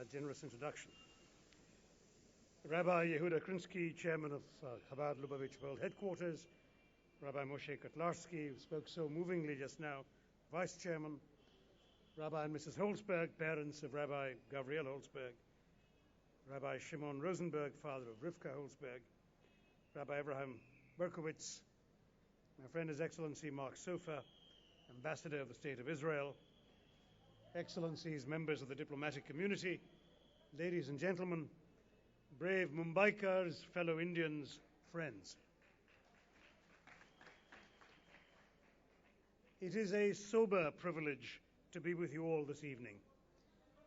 that generous introduction. Rabbi Yehuda Krinsky, chairman of Chabad Lubavitch World Headquarters, Rabbi Moshe Kotlarsky, who spoke so movingly just now, vice chairman, Rabbi and Mrs. Holzberg, parents of Rabbi Gavriel Holzberg, Rabbi Shimon Rosenberg, father of Rivka Holzberg, Rabbi Abraham Berkowitz, my friend His Excellency Mark Sofa, Ambassador of the State of Israel, Excellencies, members of the diplomatic community, ladies and gentlemen, brave Mumbaikars, fellow Indians, friends. It is a sober privilege to be with you all this evening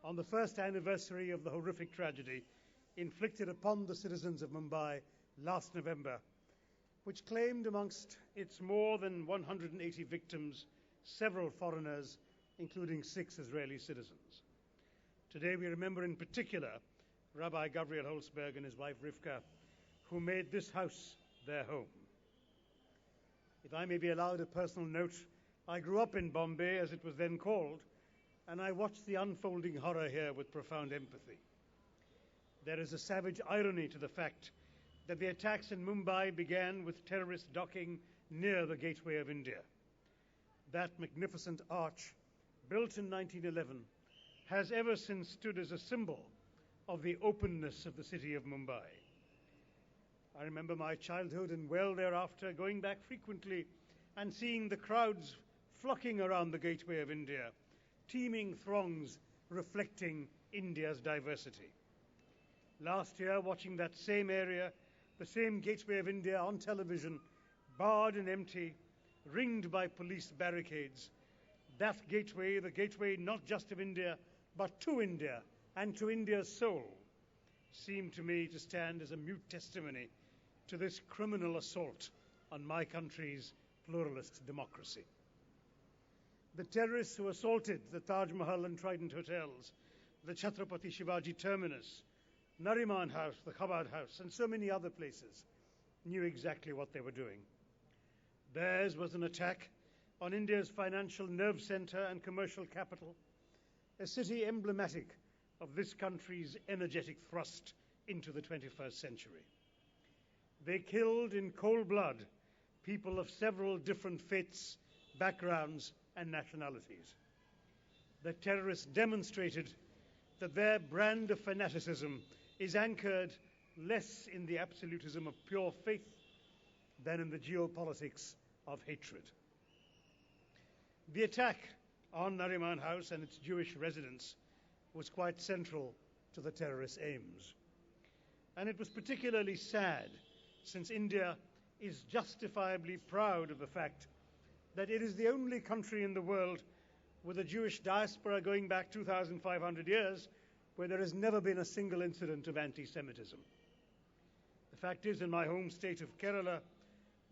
on the first anniversary of the horrific tragedy inflicted upon the citizens of Mumbai last November, which claimed amongst its more than 180 victims several foreigners, including 6 Israeli citizens. Today we remember in particular Rabbi Gavriel Holzberg and his wife Rivka, who made this house their home. If I may be allowed a personal note, I grew up in Bombay, as it was then called, and I watched the unfolding horror here with profound empathy. There is a savage irony to the fact that the attacks in Mumbai began with terrorists docking near the Gateway of India. That magnificent arch, built in 1911, has ever since stood as a symbol of the openness of the city of Mumbai. I remember my childhood and well thereafter going back frequently and seeing the crowds flocking around the Gateway of India, teeming throngs reflecting India's diversity. Last year, watching that same area, the same Gateway of India on television, barred and empty, ringed by police barricades, that gateway, the gateway not just of India, but to India and to India's soul, seemed to me to stand as a mute testimony to this criminal assault on my country's pluralist democracy. The terrorists who assaulted the Taj Mahal and Trident hotels, the Chhatrapati Shivaji terminus, Nariman House, the Chabad House, and so many other places, knew exactly what they were doing. Theirs was an attack on India's financial nerve center and commercial capital, a city emblematic of this country's energetic thrust into the 21st century. They killed in cold blood people of several different faiths, backgrounds, and nationalities. The terrorists demonstrated that their brand of fanaticism is anchored less in the absolutism of pure faith than in the geopolitics of hatred. The attack on Nariman House and its Jewish residents was quite central to the terrorists' aims. And it was particularly sad, since India is justifiably proud of the fact that it is the only country in the world with a Jewish diaspora going back 2,500 years where there has never been a single incident of anti-Semitism. The fact is, in my home state of Kerala,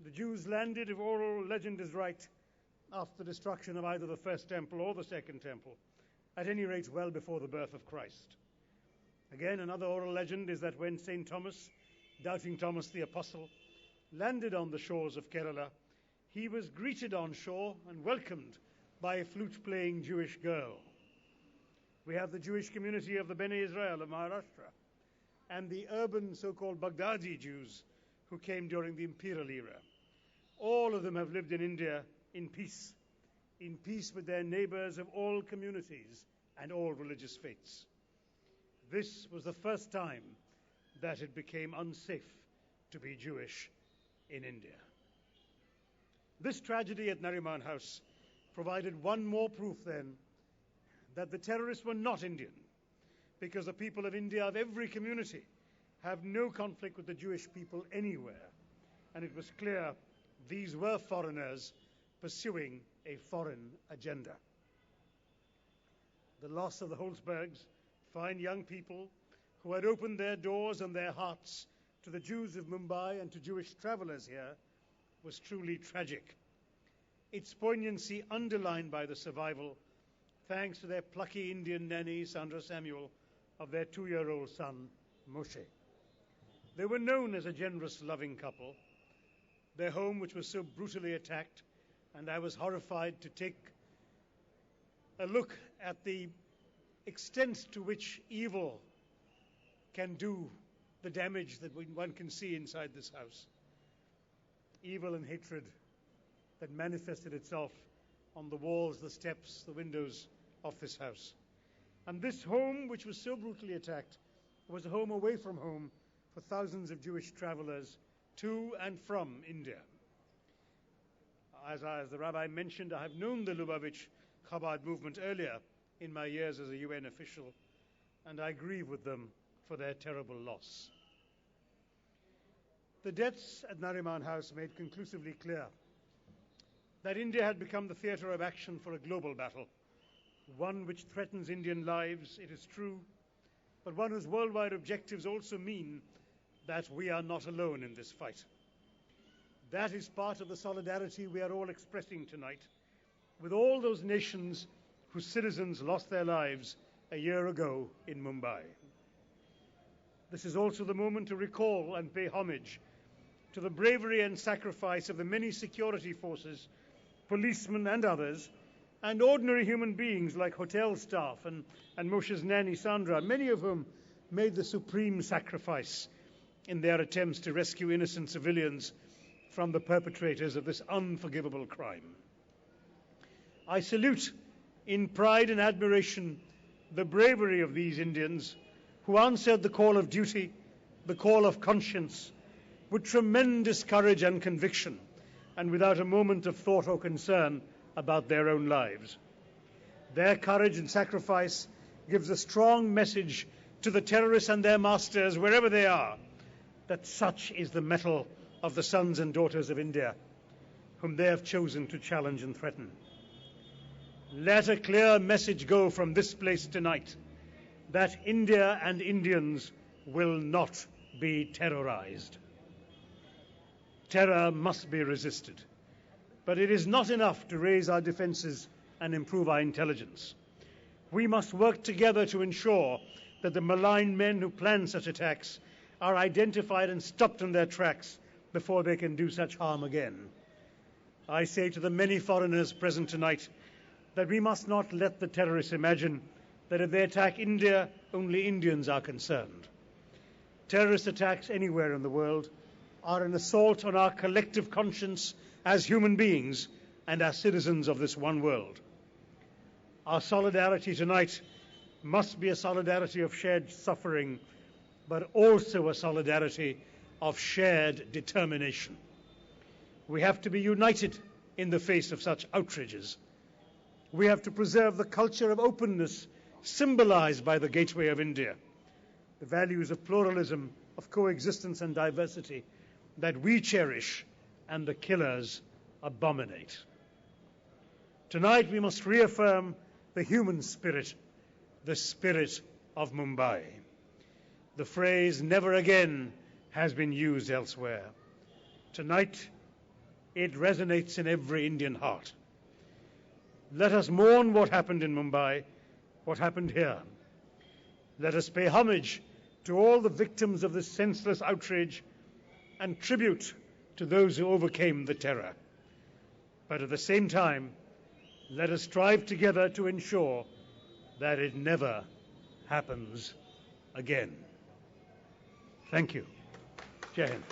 the Jews landed, if oral legend is right, after the destruction of either the first temple or the second temple, at any rate well before the birth of Christ. Again, another oral legend is that when St. Thomas, doubting Thomas the Apostle, landed on the shores of Kerala, he was greeted on shore and welcomed by a flute-playing Jewish girl. We have the Jewish community of the Bnei Israel of Maharashtra and the urban so-called Baghdadi Jews who came during the imperial era. All of them have lived in India in peace with their neighbors of all communities and all religious faiths. This was the first time that it became unsafe to be Jewish in India. This tragedy at Nariman House provided one more proof then that the terrorists were not Indian, because the people of India of every community have no conflict with the Jewish people anywhere, and it was clear these were foreigners pursuing a foreign agenda. The loss of the Holzbergs, fine young people who had opened their doors and their hearts to the Jews of Mumbai and to Jewish travelers here, was truly tragic. Its poignancy underlined by the survival, thanks to their plucky Indian nanny, Sandra Samuel, of their 2-year-old son, Moshe. They were known as a generous, loving couple. Their home, which was so brutally attacked, and I was horrified to take a look at the extent to which evil can do the damage that one can see inside this house. Evil and hatred that manifested itself on the walls, the steps, the windows of this house. And this home, which was so brutally attacked, was a home away from home for thousands of Jewish travelers to and from India. As the rabbi mentioned, I have known the Lubavitch Chabad movement earlier in my years as a UN official, and I grieve with them for their terrible loss. The deaths at Nariman House made conclusively clear that India had become the theatre of action for a global battle, one which threatens Indian lives, it is true, but one whose worldwide objectives also mean that we are not alone in this fight. That is part of the solidarity we are all expressing tonight with all those nations whose citizens lost their lives a year ago in Mumbai. This is also the moment to recall and pay homage to the bravery and sacrifice of the many security forces, policemen and others, and ordinary human beings like hotel staff and Moshe's nanny Sandra, many of whom made the supreme sacrifice in their attempts to rescue innocent civilians from the perpetrators of this unforgivable crime. I salute in pride and admiration the bravery of these Indians who answered the call of duty, the call of conscience, with tremendous courage and conviction, and without a moment of thought or concern about their own lives. Their courage and sacrifice gives a strong message to the terrorists and their masters, wherever they are, that such is the mettle of the sons and daughters of India, whom they have chosen to challenge and threaten. Let a clear message go from this place tonight that India and Indians will not be terrorized. Terror must be resisted, but it is not enough to raise our defenses and improve our intelligence. We must work together to ensure that the malign men who plan such attacks are identified and stopped in their tracks before they can do such harm again. I say to the many foreigners present tonight that we must not let the terrorists imagine that if they attack India, only Indians are concerned. Terrorist attacks anywhere in the world are an assault on our collective conscience as human beings and as citizens of this one world. Our solidarity tonight must be a solidarity of shared suffering, but also a solidarity of shared determination. We have to be united in the face of such outrages. We have to preserve the culture of openness symbolized by the Gateway of India, the values of pluralism, of coexistence and diversity that we cherish and the killers abominate. Tonight we must reaffirm the human spirit, the spirit of Mumbai. The phrase "never again" has been used elsewhere. Tonight it resonates in every Indian heart. Let us mourn what happened in Mumbai, what happened here. Let us pay homage to all the victims of this senseless outrage and tribute to those who overcame the terror. But at the same time, let us strive together to ensure that it never happens again. Thank you. Jai Hind.